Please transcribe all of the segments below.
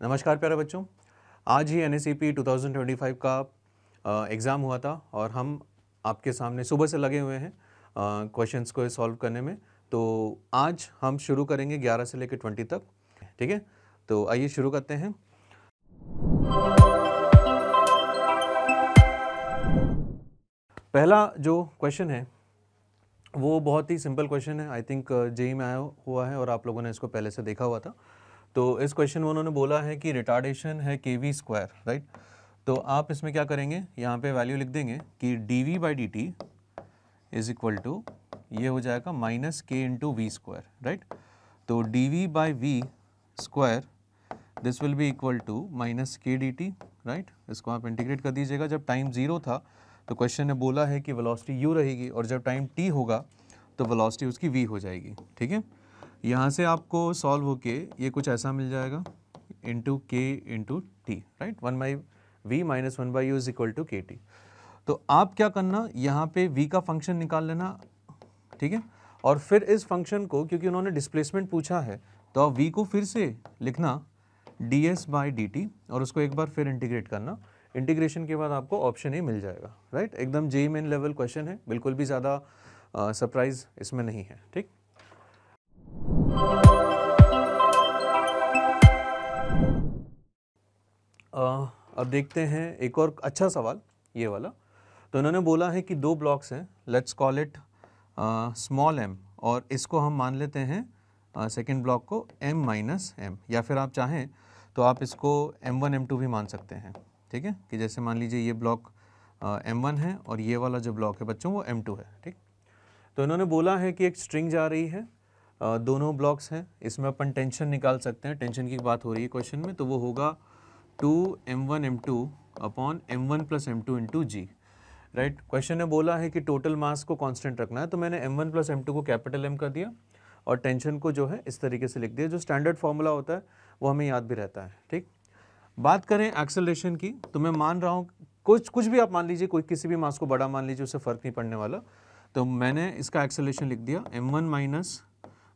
नमस्कार प्यारे बच्चों, आज ही NSEP 2025 का एग्ज़ाम हुआ था और हम आपके सामने सुबह से लगे हुए हैं क्वेश्चंस को सॉल्व करने में। तो आज हम शुरू करेंगे 11 से लेकर 20 तक, ठीक है। तो आइए शुरू करते हैं। पहला जो क्वेश्चन है वो बहुत ही सिंपल क्वेश्चन है। आई थिंक जेईई में आया हुआ है और आप लोगों ने इसको पहले से देखा हुआ था। तो इस क्वेश्चन में उन्होंने बोला है कि रिटार्डेशन है kv स्क्वायर, राइट। तो आप इसमें क्या करेंगे, यहाँ पे वैल्यू लिख देंगे कि dv by d t is equal to ये हो जाएगा minus K into v square, right. तो dv by v square this will be equal to minus K d t, right. इसको आप इंटीग्रेट कर दीजिएगा। जब टाइम 0 था तो क्वेश्चन ने बोला है कि वेलोसिटी u रहेगी और जब टाइम t होगा तो वेलोसिटी उसकी v हो जाएगी, ठीक है। यहाँ से आपको सॉल्व होके ये कुछ ऐसा मिल जाएगा into k into t, right. 1 by v minus 1 by u is equal to k t. तो आप क्या करना, यहाँ पे v का फंक्शन निकाल लेना, ठीक है। और फिर इस फंक्शन को, क्योंकि उन्होंने डिस्प्लेसमेंट पूछा है, तो आप v को फिर से लिखना ds बाई डी टी और उसको एक बार फिर इंटीग्रेट करना। इंटीग्रेशन के बाद आपको ऑप्शन ए मिल जाएगा, राइट। एकदम जेईई मेन लेवल क्वेश्चन है, बिल्कुल भी ज़्यादा सरप्राइज इसमें नहीं है, ठीक। अब देखते हैं एक और अच्छा सवाल, ये वाला। तो इन्होंने बोला है कि 2 ब्लॉक्स हैं, let's call it small m, और इसको हम मान लेते हैं सेकेंड ब्लॉक को m माइनस m, या फिर आप चाहें तो आप इसको m1 m2 भी मान सकते हैं, ठीक है। कि जैसे मान लीजिए ये ब्लॉक m1 है और ये वाला जो ब्लॉक है बच्चों वो m2 है, ठीक। तो इन्होंने बोला है कि एक स्ट्रिंग जा रही है, दोनों ब्लॉक्स हैं, इसमें अपन टेंशन निकाल सकते हैं। टेंशन की बात हो रही है क्वेश्चन में, तो वो होगा 2m1 m2 upon m1 plus m2 into g, right. Question ने बोला है कि टोटल मास को कांस्टेंट रखना है, तो मैंने m1 प्लस m2 को कैपिटल M कर दिया और टेंशन को जो है इस तरीके से लिख दिया। जो स्टैंडर्ड फॉर्मूला होता है वो हमें याद भी रहता है, ठीक। बात करें एक्सेलरेशन की, तो मैं मान रहा हूँ कुछ भी आप मान लीजिए, कोई किसी भी मास को बड़ा मान लीजिए, उससे फ़र्क नहीं पड़ने वाला। तो मैंने इसका एक्सेलरेशन लिख दिया m1 माइनस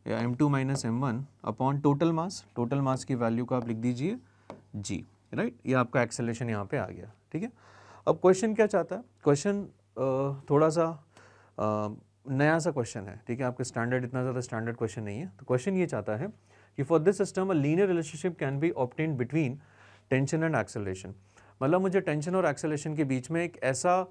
या m2 minus m1 upon total mass की वैल्यू को आप लिख दीजिए g, राइट। ये आपका एक्सेलरेशन यहाँ पे आ गया, ठीक है। अब क्वेश्चन क्या चाहता है, क्वेश्चन थोड़ा सा नया सा क्वेश्चन है, ठीक है। आपके स्टैंडर्ड इतना ज़्यादा स्टैंडर्ड क्वेश्चन नहीं है। तो क्वेश्चन ये चाहता है कि for this system a linear relationship can be obtained between tension and acceleration. मतलब मुझे टेंशन और एक्सेलरेशन के बीच में एक ऐसा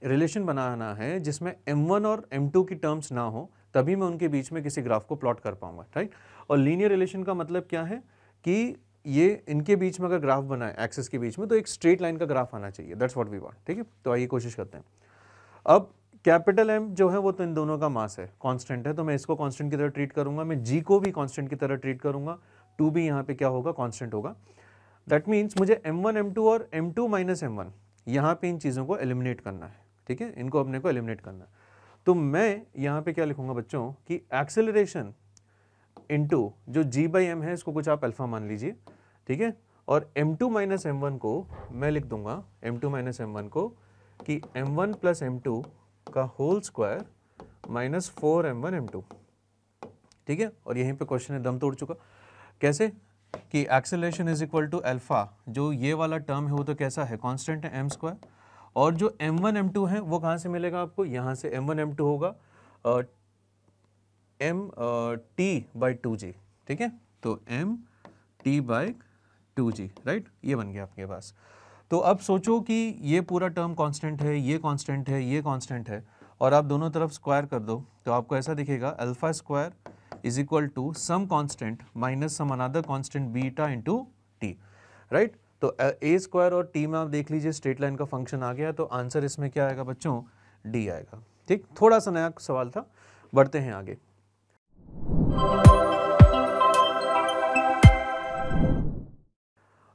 रिलेशन बनाना है जिसमें m1 और m2 की टर्म्स ना हो, तभी मैं उनके बीच में किसी ग्राफ को प्लॉट कर पाऊंगा, राइट। और लीनियर रिलेशन का मतलब क्या है कि ये इनके बीच में अगर ग्राफ बनाए एक्सिस के बीच में, तो एक स्ट्रेट लाइन का ग्राफ आना चाहिए, दैट्स व्हाट वी वांट, ठीक है। तो आइए कोशिश करते हैं। अब कैपिटल M जो है वो तो इन दोनों का मास है, कांस्टेंट है, तो मैं इसको कांस्टेंट की तरह ट्रीट करूंगा। मैं G को भी कांस्टेंट की तरह ट्रीट करूंगा, 2 भी यहाँ पे क्या होगा, कांस्टेंट होगा। दैट मीन्स मुझे m1 m2 और m2 माइनस m1 यहाँ पे इन चीज़ों को एलिमिनेट करना है, ठीक है। इनको अपने को एलिमिनेट करना है। तो मैं यहाँ पे क्या लिखूंगा बच्चों कि एक्सेलरेशन इनटू जो g बाई m है, इसको कुछ आप अल्फा मान लीजिए, ठीक है। और m2 माइनस m1 को मैं लिख दूंगा, m2 माइनस m1 को कि m1 प्लस m2 का whole square minus 4m1 m2, ठीक है। और यहीं पे क्वेश्चन ने दम तोड़ चुका। कैसे कि acceleration is equal to alpha, जो ये वाला टर्म है वो तो कैसा है, कांस्टेंट है, m स्क्वायर। और जो m1 m2 है वो कहाँ से मिलेगा आपको, यहाँ से m1 m2 होगा m t बाई 2g, ठीक है। तो m t by 2g, right. ये बन गया आपके पास। तो अब सोचो कि ये पूरा टर्म कांस्टेंट है, ये कांस्टेंट है, ये कांस्टेंट है, और आप दोनों तरफ स्क्वायर कर दो तो आपको ऐसा दिखेगा alpha square is equal to some constant minus some another constant beta into t, right. तो ए स्क्वायर और टी में आप देख लीजिए स्ट्रेट लाइन का फंक्शन आ गया, तो आंसर इसमें क्या आएगा बच्चों, डी आएगा, ठीक। थोड़ा सा नया सवाल था, बढ़ते हैं आगे।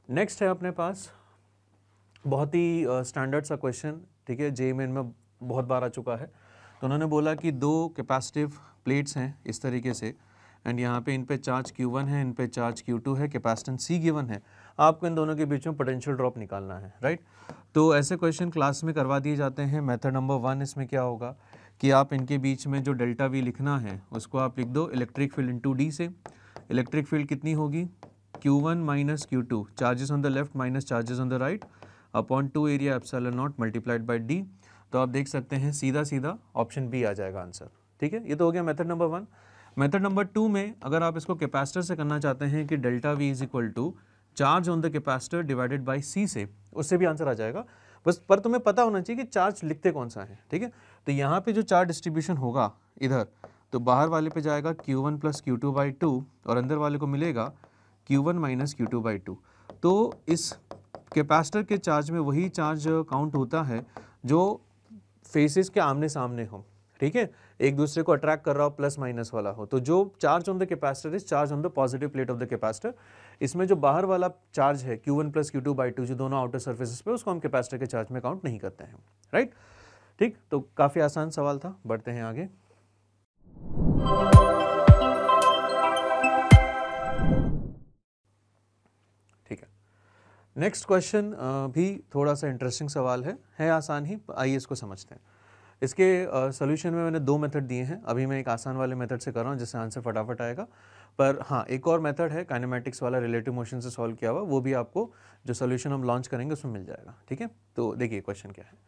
नेक्स्ट है अपने पास बहुत ही स्टैंडर्ड सा क्वेश्चन, ठीक है। जेईई मेन में बहुत बार आ चुका है। तो उन्होंने बोला कि 2 कैपेसिटिव प्लेट्स हैं इस तरीके से, एंड यहाँ पे इन पे चार्ज Q1 है, इन पे चार्ज Q2 है, कैपेसिटेंस C गिवन है। आपको इन दोनों के बीच में पोटेंशियल ड्रॉप निकालना है, राइट। तो ऐसे क्वेश्चन क्लास में करवा दिए जाते हैं। मेथड नंबर 1 इसमें क्या होगा कि आप इनके बीच में जो डेल्टा V लिखना है उसको आप लिख दो इलेक्ट्रिक फील्ड इंटू डी से। इलेक्ट्रिक फील्ड कितनी होगी, Q1 minus Q2, charges on the left minus charges on the right, upon 2 area epsilon not multiplied by D. तो आप देख सकते हैं सीधा सीधा ऑप्शन बी आ जाएगा आंसर। ठीक है, ये तो हो गया मेथड नंबर 1। मेथड नंबर 2 में अगर आप इसको कैपेसिटर से करना चाहते हैं कि delta V is equal to charge on the capacitor divided by C से, उससे भी आंसर आ जाएगा। बस पर तुम्हें पता होना चाहिए कि चार्ज लिखते कौन सा है। ठीक है, तो यहाँ पे जो चार्ज डिस्ट्रीब्यूशन होगा इधर, तो बाहर वाले पे जाएगा Q1 प्लस Q2 बाई 2 और अंदर वाले को मिलेगा Q1 माइनस Q2 बाई 2। तो इस कैपेसिटर के चार्ज में वही चार्ज काउंट होता है जो फेसेस के आमने सामने हो। ठीक है, एक दूसरे को अट्रैक्ट कर रहा हो, प्लस माइनस वाला हो। तो जो charge on the capacitor is charge on the positive plate of the capacitor. इसमें जो बाहर वाला चार्ज है Q1 प्लस Q2 बाई 2 जो दोनों आउटर सर्फेसेस पे, उसको हम कैपेसिटर के चार्ज में काउंट नहीं करते हैं। राइट, ठीक, तो काफ़ी आसान सवाल था। बढ़ते हैं आगे। ठीक है, नेक्स्ट क्वेश्चन भी थोड़ा सा इंटरेस्टिंग सवाल है आसान ही। आइए इसको समझते हैं। इसके सोल्यूशन में मैंने 2 मेथड दिए हैं। अभी मैं एक आसान वाले मेथड से कर रहा हूँ जिससे आंसर फटाफट आएगा। पर हाँ, एक और मेथड है काइनेमेटिक्स वाला, रिलेटिव मोशन से सॉल्व किया हुआ, वो भी आपको जो सोल्यूशन हम लॉन्च करेंगे उसमें मिल जाएगा। ठीक है, तो देखिए क्वेश्चन क्या है।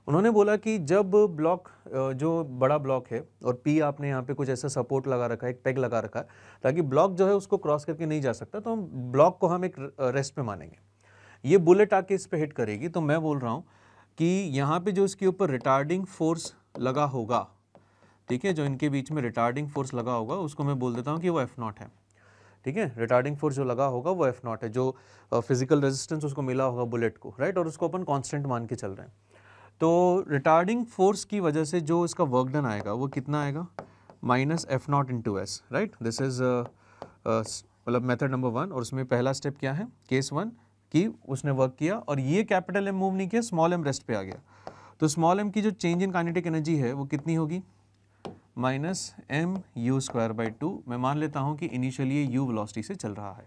उन्होंने बोला कि जब ब्लॉक, जो बड़ा ब्लॉक है और पी आपने यहाँ पे कुछ ऐसा सपोर्ट लगा रखा है, एक पेग लगा रखा है ताकि ब्लॉक जो है उसको क्रॉस करके नहीं जा सकता, तो हम ब्लॉक को हम एक रेस्ट पे मानेंगे। ये बुलेट आके इस पे हिट करेगी, तो मैं बोल रहा हूँ कि यहाँ पे जो इसके ऊपर रिटार्डिंग फोर्स लगा होगा, ठीक है, जो इनके बीच में रिटार्डिंग फोर्स लगा होगा उसको मैं बोल देता हूँ कि वो F0 है। ठीक है, रिटार्डिंग फोर्स जो लगा होगा वो F0 है, जो फिजिकल रेजिस्टेंस उसको मिला होगा बुलेट को, राइट, और उसको अपन कांस्टेंट मान के चल रहे हैं। तो रिटार्डिंग फोर्स की वजह से जो इसका वर्क डन आएगा वो कितना आएगा, minus F0 into S. Right, this is मतलब मेथड नंबर 1। और उसमें पहला स्टेप क्या है, केस 1 कि उसने वर्क किया और ये कैपिटल एम मूव नहीं किया, स्मॉल एम रेस्ट पे आ गया। तो स्मॉल एम की जो चेंज इन काइनेटिक एनर्जी है वो कितनी होगी, minus m u square by 2। मैं मान लेता हूँ कि इनिशियली ये यू वेलोसिटी से चल रहा है।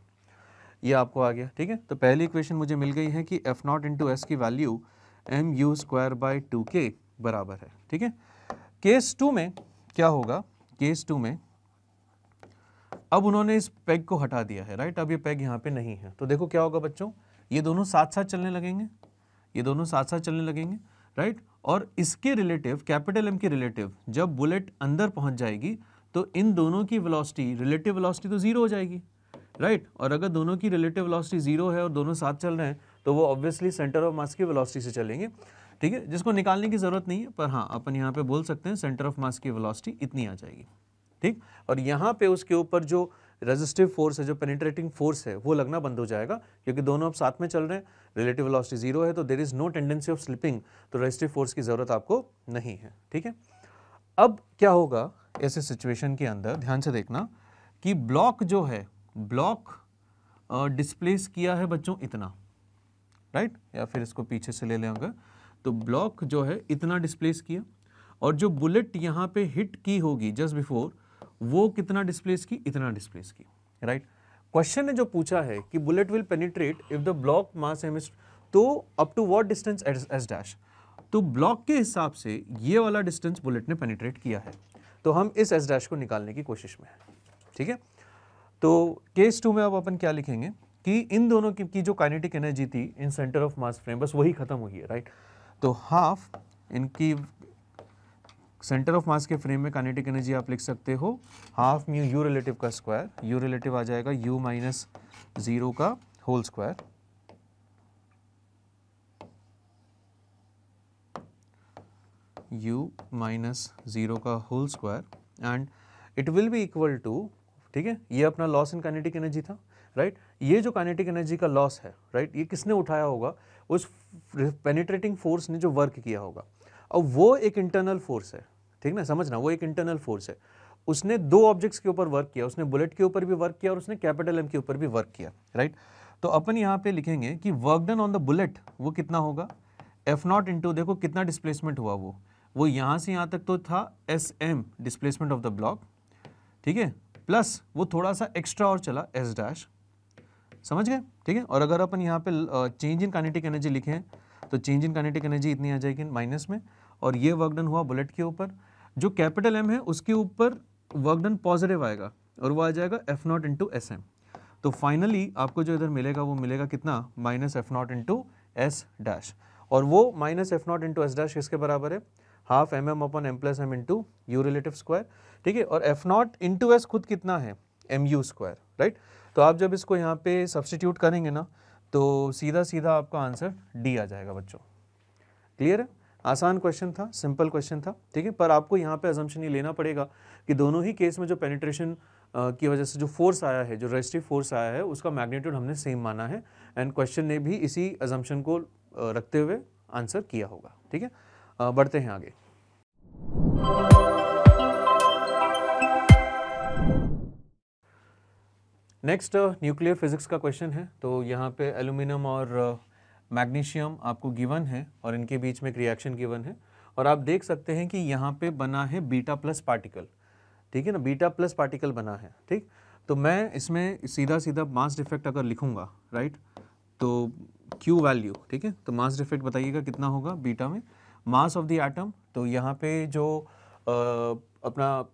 ये आपको आ गया। ठीक है, तो पहली इक्वेशन मुझे मिल गई है कि F0 इंटू एस की value m u square by 2 के बराबर है। ठीक है, केस 2 में क्या होगा, केस 2 में अब उन्होंने इस पेग को हटा दिया है। राइट, अब ये पेग यहाँ पे नहीं है, तो देखो क्या होगा बच्चों, ये दोनों साथ साथ चलने लगेंगे, ये दोनों साथ साथ चलने लगेंगे। राइट, और इसके रिलेटिव, कैपिटल एम के रिलेटिव, जब बुलेट अंदर पहुंच जाएगी तो इन दोनों की वेलोसिटी, रिलेटिव वेलोसिटी तो जीरो हो जाएगी। राइट, और अगर दोनों की रिलेटिव वेलोसिटी जीरो है और दोनों साथ चल रहे हैं तो वो ऑब्वियसली सेंटर ऑफ मास की वेलोसिटी से चलेंगे। ठीक है, जिसको निकालने की जरूरत नहीं है, पर हाँ अपन यहाँ पे बोल सकते हैं सेंटर ऑफ मास की वेलोसिटी इतनी आ जाएगी। ठीक, और यहाँ पे उसके ऊपर जो रेजिस्टिव फोर्स है, जो पेनिट्रेटिंग फोर्स है, वो लगना बंद हो जाएगा, क्योंकि दोनों अब साथ में चल रहे हैं, रिलेटिव वेलोसिटी जीरो है, तो there is no tendency of slipping, तो रेजिस्टिव फोर्स की जरूरत आपको नहीं है। ठीक है, अब क्या होगा ऐसे सिचुएशन के अंदर, ध्यान से देखना कि ब्लॉक जो है, ब्लॉक डिस्प्लेस किया है बच्चों इतना, राइट, या फिर इसको पीछे से ले लें अगर, तो ब्लॉक जो है इतना डिस्प्लेस किया, और जो बुलेट यहाँ पे हिट की होगी जस्ट बिफोर, वो कितना डिस्प्लेस की, इतना डिस्प्लेस की। राइट, क्वेश्चन ने जो पूछा है कि bullet will penetrate if the block mass M is, तो up to what distance S dash, तो ब्लॉक के हिसाब से ये वाला डिस्टेंस बुलेट ने पेनिट्रेट किया है, तो हम इस एस डैश को निकालने की कोशिश में है। ठीक है, तो केस 2 में अब अपन क्या लिखेंगे कि इन दोनों की जो काइनेटिक एनर्जी थी इन सेंटर ऑफ मास फ्रेम, बस वही खत्म हुई है। राइट, तो हाफ इनकी सेंटर ऑफ मास के फ्रेम में काइनेटिक एनर्जी आप लिख सकते हो हाफ म्यू यू रिलेटिव का स्क्वायर, यू रिलेटिव आ जाएगा यू माइनस 0 का होल स्क्वायर, u माइनस 0 का whole square, and it will be equal to, ठीक है, ये अपना लॉस इन काइनेटिक एनर्जी था। राइट, ये जो काइनेटिक एनर्जी का लॉस है, राइट, ये किसने उठाया होगा, उस पेनिट्रेटिंग फोर्स ने जो वर्क किया होगा। अब वो एक इंटरनल फोर्स है, ठीक ना, समझना, वो एक इंटरनल फोर्स है। उसने दो ऑब्जेक्ट्स के ऊपर वर्क किया, उसने बुलेट के ऊपर भी वर्क किया और उसने कैपिटल एम के ऊपर भी वर्क किया। राइट, तो अपन यहाँ पे लिखेंगे कि work done on the bullet वो कितना होगा, F0 इंटू, देखो कितना डिस्प्लेसमेंट हुआ, वो यहाँ से यहाँ तक तो था SM displacement of the block, ठीक है, प्लस वो थोड़ा सा एक्स्ट्रा और चला S डैश, समझ गए। ठीक है, और अगर अपन यहाँ पे चेंज इन काइनेटिक एनर्जी लिखें तो चेंज इन काइनेटिक एनर्जी इतनी आ जाएगी माइनस में, और ये वर्क डन हुआ बुलेट के ऊपर, जो कैपिटल M है उसके ऊपर वर्क डन पॉजिटिव आएगा और वो आ जाएगा F0 इंटू SM। तो फाइनली आपको जो इधर मिलेगा वो मिलेगा कितना, minus f not into s dash, और वो minus f not into s dash किसके बराबर है, half m m upon m plus m into u relative square, ठीक है। और एफ नॉट इंटू एस खुद कितना है, एम यू स्क्वायर, राइट। तो आप जब इसको यहाँ पे सब्सटीट्यूट करेंगे ना तो सीधा सीधा आपका आंसर डी आ जाएगा बच्चों। क्लियर है, आसान क्वेश्चन था, सिंपल क्वेश्चन था, ठीक है। पर आपको यहाँ पे अजम्पशन ये लेना पड़ेगा कि दोनों ही केस में जो पेनिट्रेशन की वजह से जो फोर्स आया है, जो रेस्टिव फोर्स आया है, उसका मैग्नीट्यूड हमने सेम माना है, एंड क्वेश्चन ने भी इसी अजम्पशन को रखते हुए आंसर किया होगा, ठीक है। बढ़ते हैं आगे। नेक्स्ट न्यूक्लियर फिजिक्स का क्वेश्चन है। तो यहाँ पे एल्यूमिनियम और मैग्नीशियम आपको गिवन है और इनके बीच में एक रिएक्शन गिवन है, और आप देख सकते हैं कि यहाँ पे बना है बीटा प्लस पार्टिकल, ठीक है ना, बीटा प्लस पार्टिकल बना है, ठीक। तो मैं इसमें सीधा सीधा मास डिफेक्ट अगर लिखूंगा, राइट, तो क्यू वैल्यू, ठीक है, तो मास डिफेक्ट बताइएगा कितना होगा बीटा में, मास ऑफ द एटम, तो यहाँ पे जो अपना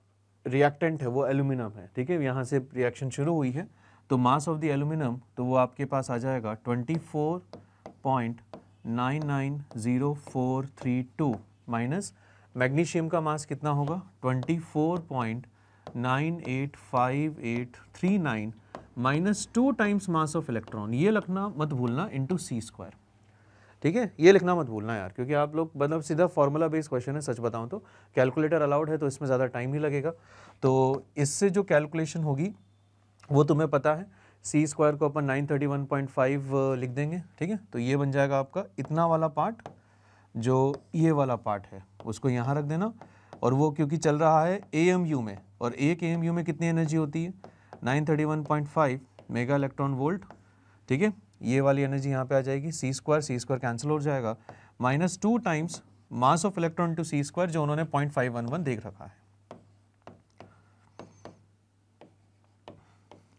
रिएक्टेंट है वो एल्यूमिनियम है, ठीक है, यहाँ से रिएक्शन शुरू हुई है, तो मास ऑफ द एल्यूमिनियम तो वो आपके पास आ जाएगा 24.990432 माइनस मैग्नीशियम का मास कितना होगा 24.985839 minus 2 times mass of electron, ये लिखना मत भूलना, इंटू सी स्क्वायर, ठीक है, ये लिखना मत भूलना यार, क्योंकि आप लोग मतलब सीधा फॉर्मूला बेस्ड क्वेश्चन है, सच बताऊं तो कैलकुलेटर अलाउड है तो इसमें ज़्यादा टाइम ही लगेगा, तो इससे जो कैलकुलेशन होगी वो तुम्हें पता है, सी स्क्वायर को अपन 931.5 लिख देंगे, ठीक है। तो ये बन जाएगा आपका इतना वाला पार्ट, जो ये वाला पार्ट है उसको यहाँ रख देना, और वो क्योंकि चल रहा है AMU में, और एक AMU में कितनी एनर्जी होती है 931.5 मेगा इलेक्ट्रॉन वोल्ट, ठीक है। ये वाली एनर्जी यहाँ पे आ जाएगी, सी स्क्वायर कैंसिल हो जाएगा, minus 2 times mass of electron to c square, जो उन्होंने 0.511 देख रखा है,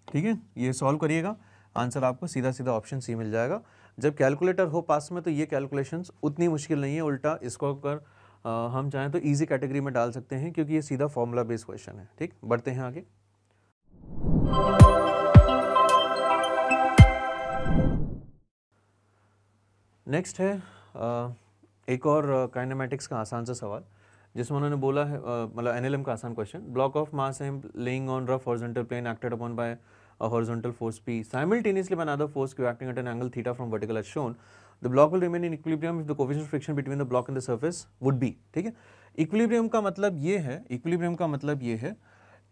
ठीक है। ये सॉल्व करिएगा, आंसर आपको सीधा सीधा ऑप्शन सी मिल जाएगा। जब कैलकुलेटर हो पास में तो ये कैलकुलेशंस उतनी मुश्किल नहीं है, उल्टा इसको अगर हम चाहें तो इजी कैटेगरी में डाल सकते हैं, क्योंकि ये सीधा फॉर्मूला बेस्ड क्वेश्चन है, ठीक। बढ़ते हैं आगे। नेक्स्ट है एक और काइनेमेटिक्स का आसान सा सवाल, जिसमें उन्होंने बोला है मतलब एनएलएम का आसान question, block of mass m lying on rough horizontal plane acted upon by a horizontal force P simultaneously by another force Q acting at an angle theta from vertical as shown, the block will remain in equilibrium if the coefficient of friction between the block and the surface would be, ठीक है। Equilibrium का मतलब ये है, equilibrium का मतलब ये है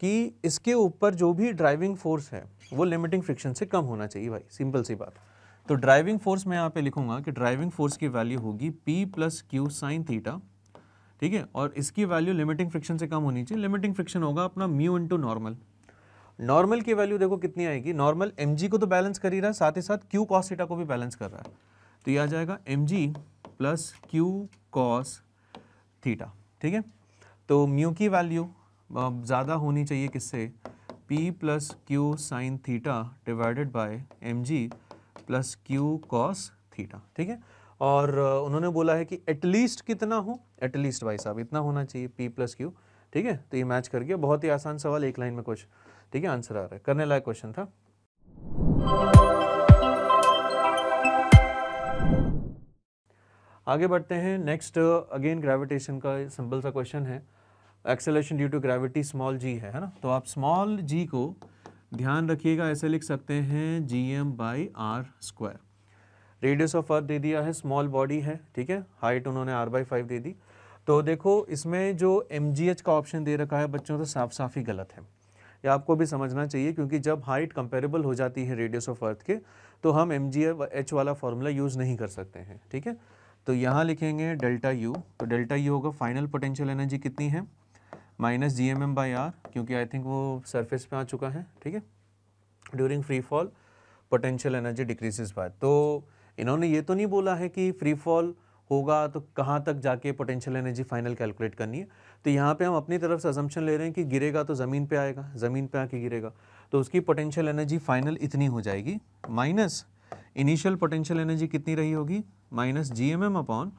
कि इसके ऊपर जो भी ड्राइविंग फोर्स है वो लिमिटिंग फ्रिक्शन से कम होना चाहिए भाई, सिंपल सी बात। तो ड्राइविंग फोर्स मैं यहाँ पे लिखूंगा कि ड्राइविंग फोर्स की वैल्यू होगी P plus Q sine theta, ठीक है, और इसकी वैल्यू लिमिटिंग फ्रिक्शन से कम होनी चाहिए। लिमिटिंग फ्रिक्शन होगा अपना म्यू इंटू नॉर्मल, नॉर्मल की वैल्यू देखो कितनी आएगी, नॉर्मल mg को तो बैलेंस कर ही रहा है, साथ ही साथ q cos थीटा को भी बैलेंस कर रहा है, तो ये आ जाएगा mg plus q cos theta, ठीक है। तो म्यू की वैल्यू ज़्यादा होनी चाहिए किससे, p plus Q sine theta divided by mg plus q cos theta, ठीक है। और उन्होंने बोला है कि एटलीस्ट कितना हो, एटलीस्ट भाई साहब इतना होना चाहिए p प्लस क्यू, ठीक है। तो ये मैच कर गया, बहुत ही आसान सवाल, एक लाइन में क्वेश्चन, ठीक है, आंसर आ रहा है, करने लायक क्वेश्चन था। आगे बढ़ते हैं। नेक्स्ट अगेन ग्रेविटेशन का सिंपल सा क्वेश्चन है, acceleration due to gravity small g है ना, तो आप स्मॉल g को ध्यान रखिएगा ऐसे लिख सकते हैं gm/r²। रेडियस ऑफ अर्थ दे दिया है, स्मॉल बॉडी है, ठीक है, हाइट उन्होंने r/5 दे दी। तो देखो इसमें जो mgh का ऑप्शन दे रखा है बच्चों, तो साफ साफ ही गलत है, ये आपको भी समझना चाहिए, क्योंकि जब हाइट कंपेरेबल हो जाती है रेडियस ऑफ अर्थ के तो हम mgh वाला फॉर्मूला यूज़ नहीं कर सकते हैं, ठीक है। तो यहाँ लिखेंगे डेल्टा यू, तो डेल्टा यू होगा फाइनल पोटेंशियल एनर्जी कितनी है माइनस GMM/r, क्योंकि आई थिंक वो सरफेस पे आ चुका है, ठीक है। During free fall potential energy decreases by, तो इन्होंने ये तो नहीं बोला है कि फ्री फॉल होगा तो कहाँ तक जाके पोटेंशियल एनर्जी फाइनल कैलकुलेट करनी है, तो यहाँ पे हम अपनी तरफ से अजम्पशन ले रहे हैं कि गिरेगा तो ज़मीन पे आएगा, ज़मीन पे आके गिरेगा, तो उसकी पोटेंशियल एनर्जी फाइनल इतनी हो जाएगी, माइनस इनिशियल पोटेंशियल एनर्जी कितनी रही होगी माइनस GMM अपॉन,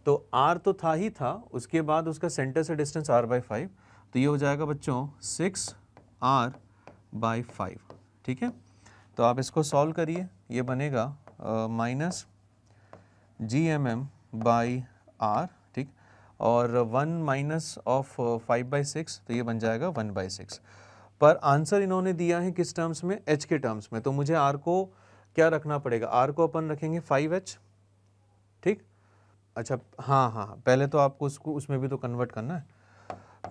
तो R तो था ही था, उसके बाद उसका सेंटर से डिस्टेंस r/5, तो ये हो जाएगा बच्चों 6r/5, ठीक है। तो आप इसको सॉल्व करिए, ये बनेगा माइनस GMM/R, ठीक, और 1 माइनस ऑफ 5/6, तो ये बन जाएगा 1/6। पर आंसर इन्होंने दिया है किस टर्म्स में, h के टर्म्स में, तो मुझे r को क्या रखना पड़ेगा, r को अपन रखेंगे 5h, ठीक। अच्छा हाँ, पहले तो आपको उसको उसमें भी तो कन्वर्ट करना है,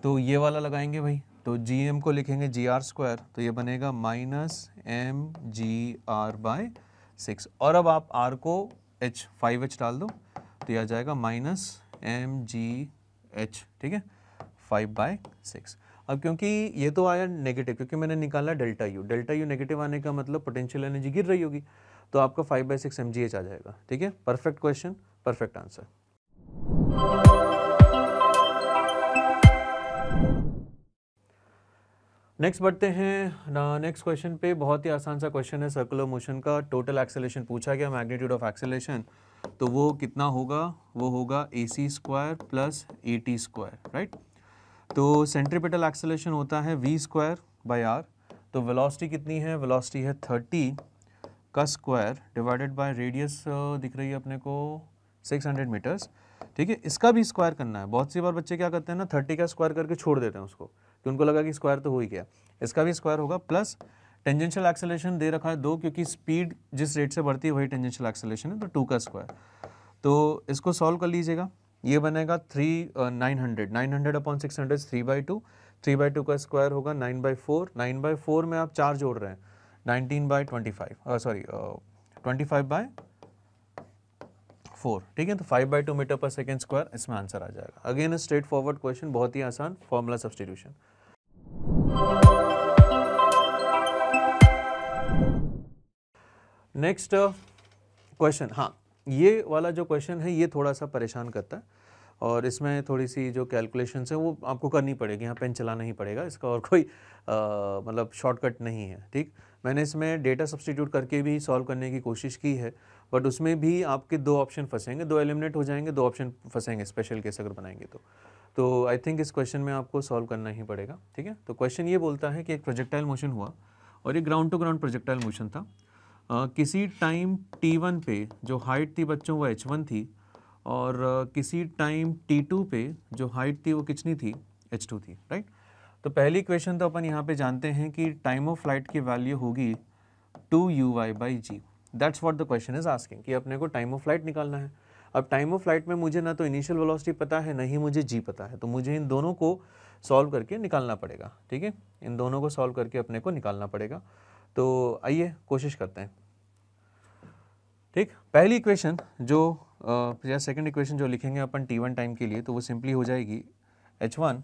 तो ये वाला लगाएंगे भाई, तो GM को लिखेंगे GR², तो ये बनेगा -mgr/6, और अब आप r को 5h डाल दो, तो ये आ जाएगा -mgh, ठीक है, 5/6। अब क्योंकि ये तो आया नेगेटिव, क्योंकि मैंने निकाला डेल्टा यू नेगेटिव आने का मतलब पोटेंशियल एनर्जी गिर रही होगी, तो आपका 5/6 mgh आ जाएगा, ठीक है। Perfect question, perfect answer. Next बढ़ते हैं नेक्स्ट क्वेश्चन पे। बहुत ही आसान सा क्वेश्चन है, सर्कुलर मोशन का टोटल एक्सेलरेशन पूछा गया, मैग्नीट्यूड ऑफ एक्सेलरेशन, तो वो कितना होगा, वो होगा AC² + AT², राइट। तो सेंट्रीपिटल एक्सेलरेशन होता है V²/R, तो वेलोसिटी कितनी है, वेलोसिटी है 30 का स्क्वायर डिवाइडेड बाय रेडियस दिख रही है अपने को 600 मीटर्स, ठीक है। इसका भी स्क्वायर करना है। बहुत सी बार बच्चे क्या करते हैं ना, 30 का स्क्वायर करके छोड़ देते हैं उसको, कि उनको लगा कि स्क्वायर तो हो ही गया। इसका भी स्क्वायर होगा, प्लस टेंजेंशियल एक्सेलरेशन दे रखा है 2, क्योंकि स्पीड जिस रेट से बढ़ती है वही टेंजेंशियल एक्सेलरेशन है, तो 2 का स्क्वायर। तो इसको सॉल्व कर लीजिएगा, ये बनेगा 900/600 3/2, 3/2 का स्क्वायर होगा 9/4, 9/4 में आप 4 जोड़ रहे हैं, 25/4, ठीक है। तो 5/2 मीटर पर सेकेंड स्क्वायर इसमें आंसर आ जाएगा। अगेन स्ट्रेट फॉरवर्ड क्वेश्चन, बहुत ही आसान, फॉर्मूला सब्स्टिट्यूशन। नेक्स्ट क्वेश्चन, हाँ ये वाला जो क्वेश्चन है ये थोड़ा सा परेशान करता है, और इसमें थोड़ी सी जो कैलकुलेशंस है वो आपको करनी पड़ेगी, यहाँ पेन चलाना ही पड़ेगा, इसका और कोई मतलब शॉर्टकट नहीं है, ठीक। मैंने इसमें डेटा सब्स्टिट्यूट करके भी सॉल्व करने की कोशिश की है, बट उसमें भी आपके 2 ऑप्शन फंसेंगे, 2 एलिमिनेट हो जाएंगे, 2 ऑप्शन फंसेंगे स्पेशल केस अगर बनाएंगे तो आई थिंक इस क्वेश्चन में आपको सॉल्व करना ही पड़ेगा, ठीक है। तो क्वेश्चन ये बोलता है कि एक प्रोजेक्टाइल मोशन हुआ, और ये ground to ground projectile motion था। किसी टाइम t1 पे जो हाइट थी बच्चों वो h1 थी, और किसी टाइम t2 पे जो हाइट थी वो कितनी थी, h2 थी, राइट। तो पहली इक्वेशन तो अपन यहाँ पे जानते हैं कि टाइम ऑफ फ्लाइट की वैल्यू होगी 2uy/g। That's what the question is asking, कि अपने को टाइम ऑफ फ्लाइट निकालना है। अब टाइम ऑफ फ्लाइट में मुझे ना तो इनिशियल वेलोसिटी पता है, ना ही मुझे g पता है, तो मुझे इन दोनों को सॉल्व करके निकालना पड़ेगा, ठीक है। इन दोनों को सॉल्व करके अपने को निकालना पड़ेगा, तो आइए कोशिश करते हैं, ठीक। पहली इक्वेशन जो या सेकंड इक्वेशन जो लिखेंगे अपन t1 टाइम के लिए, तो वो सिंपली हो जाएगी h1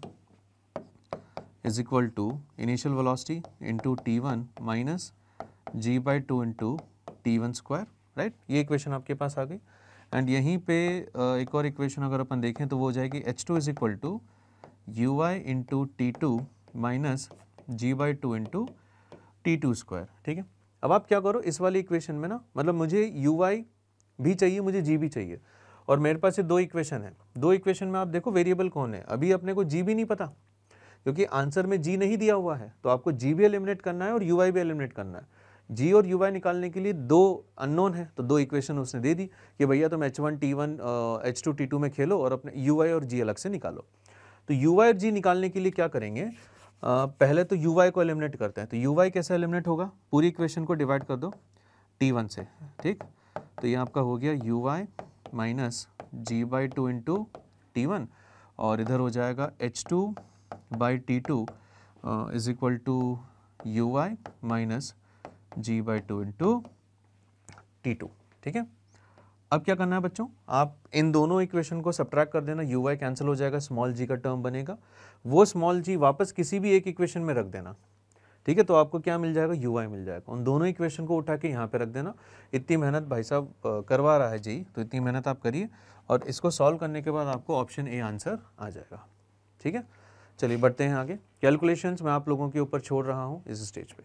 is equal to initial velocity into t1 minus g/2 into t1 square, right. ये इक्वेशन आपके पास आ गई। एंड यहीं पे एक और इक्वेशन अगर अपन देखें तो वो हो जाएगी h2 is equal to uy into t2 minus g/2 into t2 square, ठीक है। अब आप क्या करो, इस वाली इक्वेशन में ना, मतलब मुझे uy भी चाहिए, मुझे g भी चाहिए, और मेरे पास ये 2 इक्वेशन है। 2 इक्वेशन में आप देखो वेरिएबल कौन है, अभी अपने को g भी नहीं पता, क्योंकि आंसर में g नहीं दिया हुआ है, तो आपको g भी एलिमिनेट करना है और uy भी एलिमिनेट करना है। g और uy निकालने के लिए 2 अननोन है, तो 2 इक्वेशन उसने दे दी कि भैया तुम h1 t1 h2 t2 में खेलो और अपने uy और g अलग से निकालो। तो uy और g निकालने के लिए क्या करेंगे, पहले तो uy को एलिमिनेट करते हैं। तो uy कैसे एलिमिनेट होगा, पूरी इक्वेशन को डिवाइड कर दो t1 से, ठीक। तो ये आपका हो गया uy minus g/2 into t1, और इधर हो जाएगा h2/t2 is equal to uy minus g/2 into t2, ठीक है। अब क्या करना है बच्चों, आप इन दोनों इक्वेशन को सब्ट्रैक्ट कर देना, uy कैंसिल हो जाएगा, स्मॉल g का टर्म बनेगा, वो स्मॉल g वापस किसी भी एक इक्वेशन में रख देना, ठीक है। तो आपको क्या मिल जाएगा, uy मिल जाएगा। उन दोनों इक्वेशन को उठा के यहाँ पे रख देना। इतनी मेहनत भाई साहब करवा रहा है जी, तो इतनी मेहनत आप करिए, और इसको सॉल्व करने के बाद आपको ऑप्शन ए आंसर आ जाएगा, ठीक है। चलिए बढ़ते हैं आगे। कैलकुलेशंस मैं आप लोगों के ऊपर छोड़ रहा हूँ इस स्टेज पे।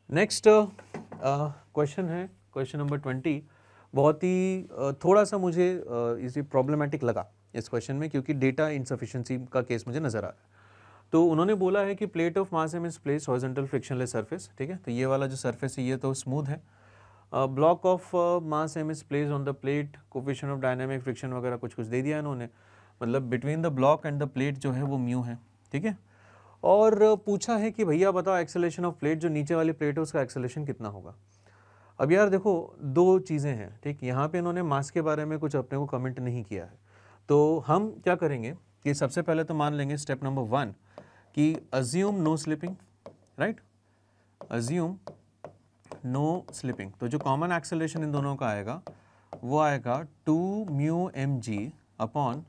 नेक्स्ट क्वेश्चन है क्वेश्चन नंबर 20। बहुत ही थोड़ा सा मुझे इसी प्रॉब्लमेटिक लगा इस क्वेश्चन में, क्योंकि डेटा इनसफिशिएंसी का केस मुझे नज़र आ रहा है। तो उन्होंने बोला है कि plate of mass M is place horizontal frictionless surface, ठीक है। तो ये वाला जो सरफेस है ये तो स्मूथ है। Block of mass M is place on the plate, coefficient of dynamic friction वगैरह कुछ कुछ दे दिया इन्होंने, मतलब between the block and the plate जो है वो म्यू है, ठीक है। और पूछा है कि भैया बताओ एक्सेलरेशन ऑफ प्लेट, जो नीचे वाली प्लेट है उसका एक्सेलरेशन कितना होगा। अब यार देखो दो चीज़ें हैं, ठीक। यहाँ पे इन्होंने मास के बारे में कुछ अपने को कमेंट नहीं किया है, तो हम क्या करेंगे कि सबसे पहले तो मान लेंगे स्टेप नंबर 1 कि assume no slipping, right, assume no slipping. तो जो कॉमन एक्सेलरेशन इन दोनों का आएगा वो आएगा 2 mu m g upon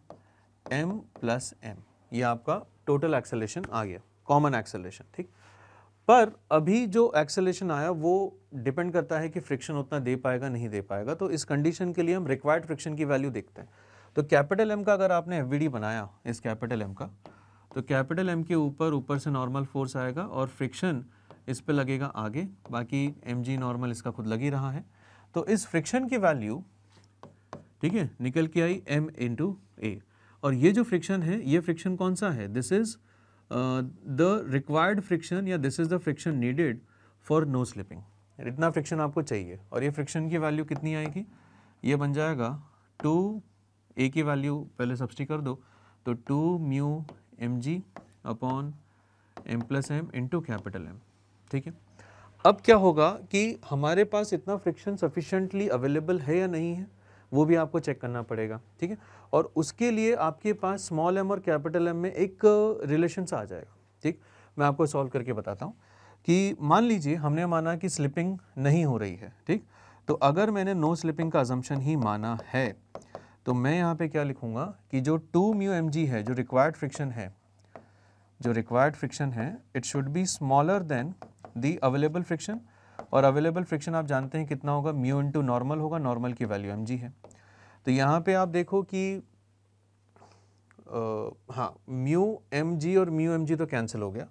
m plus m, ये आपका टोटल एक्सेलरेशन आ गया, कॉमन एक्सेलरेशन, ठीक। पर अभी जो एक्सेलरेशन आया वो डिपेंड करता है कि फ्रिक्शन उतना दे पाएगा नहीं दे पाएगा। तो इस कंडीशन के लिए हम रिक्वायर्ड फ्रिक्शन की वैल्यू देखते हैं। तो कैपिटल एम का अगर आपने एफवीडी बनाया इस कैपिटल एम का, तो कैपिटल एम के ऊपर से नॉर्मल फोर्स आएगा और फ्रिक्शन इस पे लगेगा आगे, बाकी एम जी नॉर्मल इसका खुद लग ही रहा है। तो इस फ्रिक्शन की वैल्यू, ठीक है, निकल के आई एम इंटू ए। और ये जो फ्रिक्शन है ये फ्रिक्शन कौन सा है, this is the required friction या this is the friction needed for no slipping. इतना फ्रिक्शन आपको चाहिए और ये फ्रिक्शन की वैल्यू कितनी आएगी, ये बन जाएगा 2, ए की वैल्यू पहले सब्स्टिट्यूट कर दो, तो 2 mu m g upon m plus m into capital m, ठीक है। अब क्या होगा कि हमारे पास इतना फ्रिक्शन सफिशिएंटली अवेलेबल है या नहीं है वो भी आपको चेक करना पड़ेगा, ठीक है। और उसके लिए आपके पास स्मॉल एम और कैपिटल एम में एक रिलेशन सा आ जाएगा, ठीक। मैं आपको सॉल्व करके बताता हूँ कि मान लीजिए हमने माना कि स्लिपिंग नहीं हो रही है, ठीक। तो अगर मैंने नो स्लिपिंग का अजम्पशन ही माना है तो मैं यहाँ पे क्या लिखूँगा कि जो 2 म्यू एम जी है, जो रिक्वायर्ड फ्रिक्शन है, it should be smaller than the available friction. और अवेलेबल फ्रिक्शन आप जानते हैं कितना होगा, म्यू इंटू नॉर्मल होगा, नॉर्मल की वैल्यू एम जी है। तो यहाँ पे आप देखो कि हाँ, म्यू एम जी और म्यू एम जी तो कैंसिल हो गया,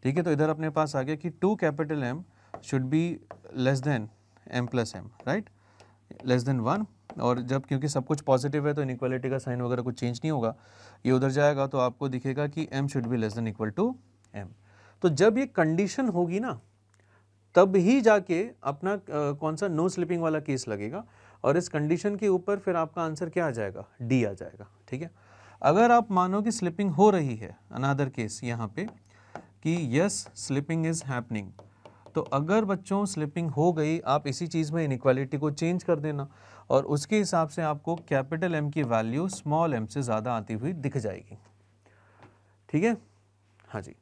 ठीक है। तो इधर अपने पास आ गया कि 2 capital m should be less than m plus m, right, less than 1। और जब क्योंकि सब कुछ पॉजिटिव है तो इनइक्वालिटी का साइन वगैरह कुछ चेंज नहीं होगा, ये उधर जाएगा तो आपको दिखेगा कि m should be less than equal to m। तो जब ये कंडीशन होगी ना तब ही जाके अपना कौन सा नो स्लिपिंग वाला केस लगेगा, और इस कंडीशन के ऊपर फिर आपका आंसर क्या आ जाएगा, डी आ जाएगा, ठीक है। अगर आप मानो कि स्लिपिंग हो रही है, अनदर केस यहाँ पे कि यस स्लिपिंग इज हैपनिंग, तो अगर बच्चों स्लिपिंग हो गई आप इसी चीज़ में इनइक्वालिटी को चेंज कर देना और उसके हिसाब से आपको कैपिटल एम की वैल्यू स्मॉल एम से ज़्यादा आती हुई दिख जाएगी, ठीक है। हाँ जी,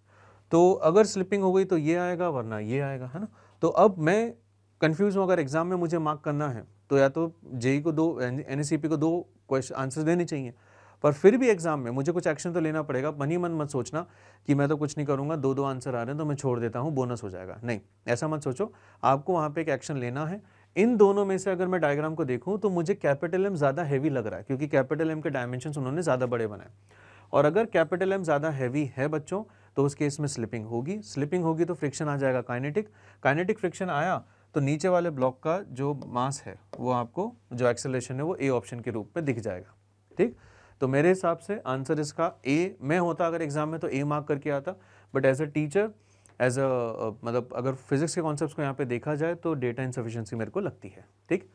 तो अगर स्लिपिंग हो गई तो ये आएगा वरना ये आएगा, है ना। तो अब मैं कंफ्यूज हूँ, अगर एग्जाम में मुझे मार्क करना है तो या तो जेई को 2 एनएससीपी को 2 क्वेश्चन आंसर देने चाहिए, पर फिर भी एग्जाम में मुझे कुछ एक्शन तो लेना पड़ेगा। मन ही मन मत सोचना कि मैं तो कुछ नहीं करूँगा, 2 आंसर आ रहे हैं तो मैं छोड़ देता हूँ, बोनस हो जाएगा, नहीं, ऐसा मत सोचो। आपको वहाँ पे एक एक्शन लेना है। इन दोनों में से अगर मैं डायग्राम को देखूँ तो मुझे कैपिटल एम ज़्यादा हैवी लग रहा है, क्योंकि कैपिटल एम के डायमेंशंस उन्होंने ज़्यादा बड़े बनाए। और अगर कैपिटल एम ज़्यादा हैवी है बच्चों तो उस केस में स्लिपिंग होगी तो फ्रिक्शन आ जाएगा काइनेटिक फ्रिक्शन आया तो नीचे वाले ब्लॉक का जो मास है वो आपको, जो एक्सेलरेशन है वो ए ऑप्शन के रूप में दिख जाएगा, ठीक। तो मेरे हिसाब से आंसर इसका ए, मैं होता अगर एग्जाम में तो ए मार्क करके आता, but as a teacher, as a मतलब अगर फिजिक्स के कॉन्सेप्ट्स को यहाँ पे देखा जाए तो डेटा इनसफिशिएंसी मेरे को लगती है, ठीक।